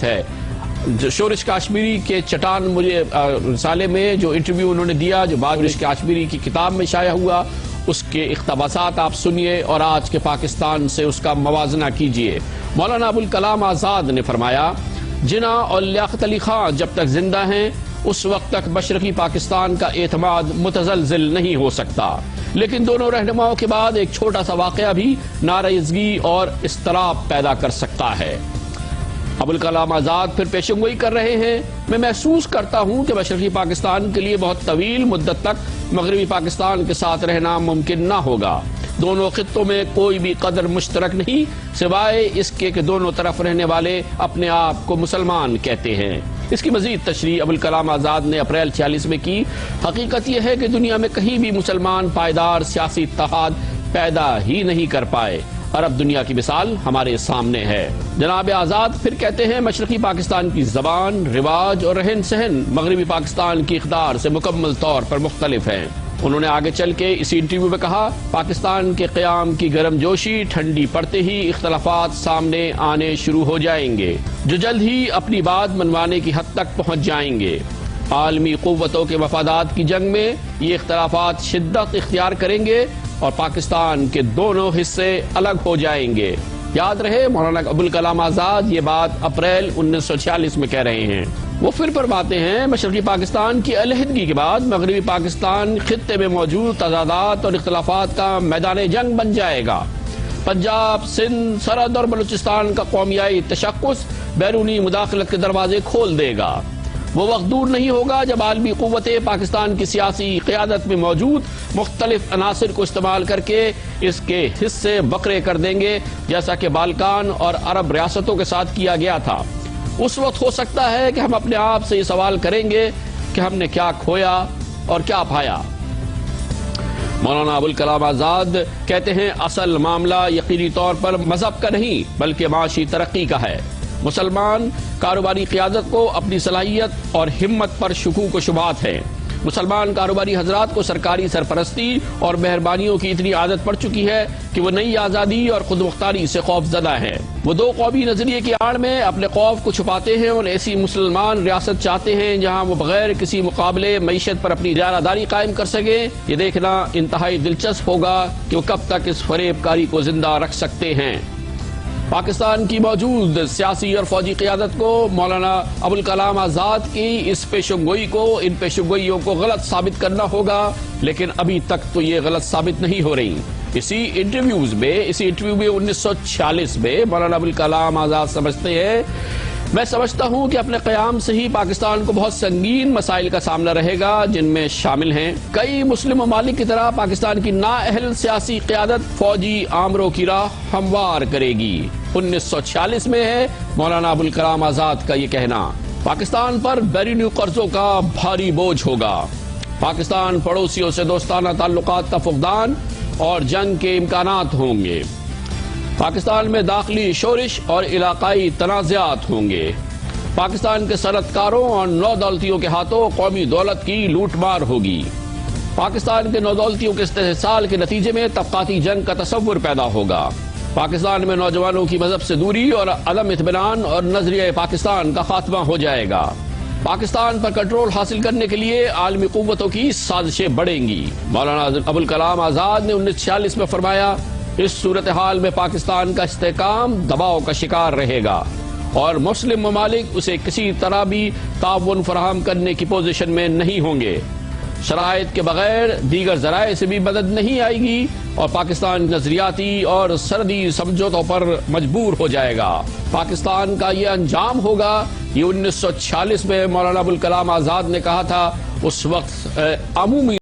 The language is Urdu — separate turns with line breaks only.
بات ہے۔ شورش کاشمیری کے چٹان مجھے رسالے میں جو انٹرویو انہوں نے دیا، جو بعد شورش کاشمیری کی کتاب میں شائع ہوا، اس کے اقتباسات آپ سنیے اور آج کے پاکستان سے اس کا موازنہ کیجئے۔ مولانا ابوالکلام آزاد نے فرمایا، جناح اور لیاقت علی خان جب تک زندہ ہیں اس وقت تک مشرقی پاکستان کا اعتماد متزلزل نہیں ہو سکتا، لیکن دونوں رہنماؤں کے بعد ایک چھوٹا سا واقعہ بھی ناراضگی اور اضطراب پیدا کر سکتا ہے۔ ابوالکلام آزاد پھر پیشن گوئی کر رہے ہیں، میں محسوس کرتا ہوں کہ مشرقی پاکستان کے لیے بہت طویل مدت تک مغربی پاکستان کے ساتھ رہنا ممکن نہ ہوگا۔ دونوں خطوں میں کوئی بھی قدر مشترک نہیں سوائے اس کے کہ دونوں طرف رہنے والے اپنے آپ کو مسلمان کہتے ہیں۔ اس کی مزید تشریح ابوالکلام آزاد نے اپریل 46 میں کی۔ حقیقت یہ ہے کہ دنیا میں کہیں بھی مسلمان پائیدار سیاسی اتحاد پیدا ہی نہیں کر پائے۔ عرب دنیا کی مثال ہمارے سامنے ہے۔ جناب آزاد پھر کہتے ہیں، مشرقی پاکستان کی زبان، رواج اور رہن سہن مغربی پاکستان کی اقدار سے مکمل طور پر مختلف ہیں۔ انہوں نے آگے چل کے اسی انٹرویو میں کہا، پاکستان کے قیام کی گرم جوشی ٹھنڈی پڑتے ہی اختلافات سامنے آنے شروع ہو جائیں گے، جو جلد ہی اپنی بات منوانے کی حد تک پہنچ جائیں گے۔ عالمی قوتوں کے مفادات کی جنگ میں یہ اختلافات شدت اختیار کریں گے اور پاکستان کے دونوں حصے الگ ہو جائیں گے۔ یاد رہے، مولانا ابوالکلام آزاد یہ بات اپریل 1946 میں کہہ رہے ہیں۔ وہ پھر فرماتے ہیں، مشرقی پاکستان کی علیحدگی کے بعد مغربی پاکستان خطے میں موجود تضادات اور اختلافات کا میدان جنگ بن جائے گا۔ پنجاب، سندھ، سرحد اور بلوچستان کا قومیائی تشخص بیرونی مداخلت کے دروازے کھول دے گا۔ وہ وقت دور نہیں ہوگا جب عالمی قوتیں پاکستان کی سیاسی قیادت میں موجود مختلف عناصر کو استعمال کر کے اس کے حصے بکرے کر دیں گے، جیسا کہ بالکان اور عرب ریاستوں کے ساتھ کیا گیا تھا۔ اس وقت ہو سکتا ہے کہ ہم اپنے آپ سے یہ سوال کریں گے کہ ہم نے کیا کھویا اور کیا پایا۔ مولانا ابوالکلام آزاد کہتے ہیں، اصل معاملہ یقینی طور پر مذہب کا نہیں بلکہ معاشی ترقی کا ہے۔ مسلمان کاروباری قیادت کو اپنی صلاحیت اور ہمت پر شکوک و شبہات ہیں۔ مسلمان کاروباری حضرات کو سرکاری سرپرستی اور مہربانیوں کی اتنی عادت پڑ چکی ہے کہ وہ نئی آزادی اور خود مختاری سے خوف زدہ ہیں۔ وہ دو قومی نظریے کی آڑ میں اپنے خوف کو چھپاتے ہیں اور ایسی مسلمان ریاست چاہتے ہیں جہاں وہ بغیر کسی مقابلے معیشت پر اپنی اجارہ قائم کر سکیں۔ یہ دیکھنا انتہائی دلچسپ ہوگا کہ وہ کب تک اس فریب کاری کو زندہ رکھ سکتے ہیں۔ پاکستان کی موجود سیاسی اور فوجی قیادت کو مولانا ابوالکلام آزاد کی اس پیشنگوئی کو، ان پیشنگوئیوں کو غلط ثابت کرنا ہوگا، لیکن ابھی تک تو یہ غلط ثابت نہیں ہو رہی۔ اسی انٹرویو میں 1946 میں مولانا ابوالکلام آزاد سمجھتے ہیں، میں سمجھتا ہوں کہ اپنے قیام سے ہی پاکستان کو بہت سنگین مسائل کا سامنا رہے گا، جن میں شامل ہیں کئی مسلم ممالک کی طرح پاکستان کی نااہل سیاسی قیادت فوجی آمروں کی راہ ہموار کرے گی۔ 1946 میں ہے مولانا ابوالکلام آزاد کا یہ کہنا۔ پاکستان پر بیرونی قرضوں کا بھاری بوجھ ہوگا۔ پاکستان پڑوسیوں سے دوستانہ تعلقات کا فقدان اور جنگ کے امکانات ہوں گے۔ پاکستان میں داخلی شورش اور علاقائی تنازعات ہوں گے۔ پاکستان کے صنعت کاروں اور نو دولتیوں کے ہاتھوں قومی دولت کی لوٹ مار ہوگی۔ پاکستان کے نو دولتیوں کے استحصال کے نتیجے میں طبقاتی جنگ کا تصور پیدا ہوگا۔ پاکستان میں نوجوانوں کی مذہب سے دوری اور عدم اطمینان اور نظریہ پاکستان کا خاتمہ ہو جائے گا۔ پاکستان پر کنٹرول حاصل کرنے کے لیے عالمی قوتوں کی سازشیں بڑھیں گی۔ مولانا ابوالکلام آزاد نے 1946 میں فرمایا، اس صورتحال میں پاکستان کا استحکام دباؤ کا شکار رہے گا اور مسلم ممالک اسے کسی طرح بھی تعاون فراہم کرنے کی پوزیشن میں نہیں ہوں گے۔ شرائط کے بغیر دیگر ذرائع سے بھی مدد نہیں آئے گی اور پاکستان نظریاتی اور سرحدی سمجھوتوں پر مجبور ہو جائے گا۔ پاکستان کا یہ انجام ہوگا، یہ 1946 میں مولانا ابوالکلام آزاد نے کہا تھا۔ اس وقت عمومی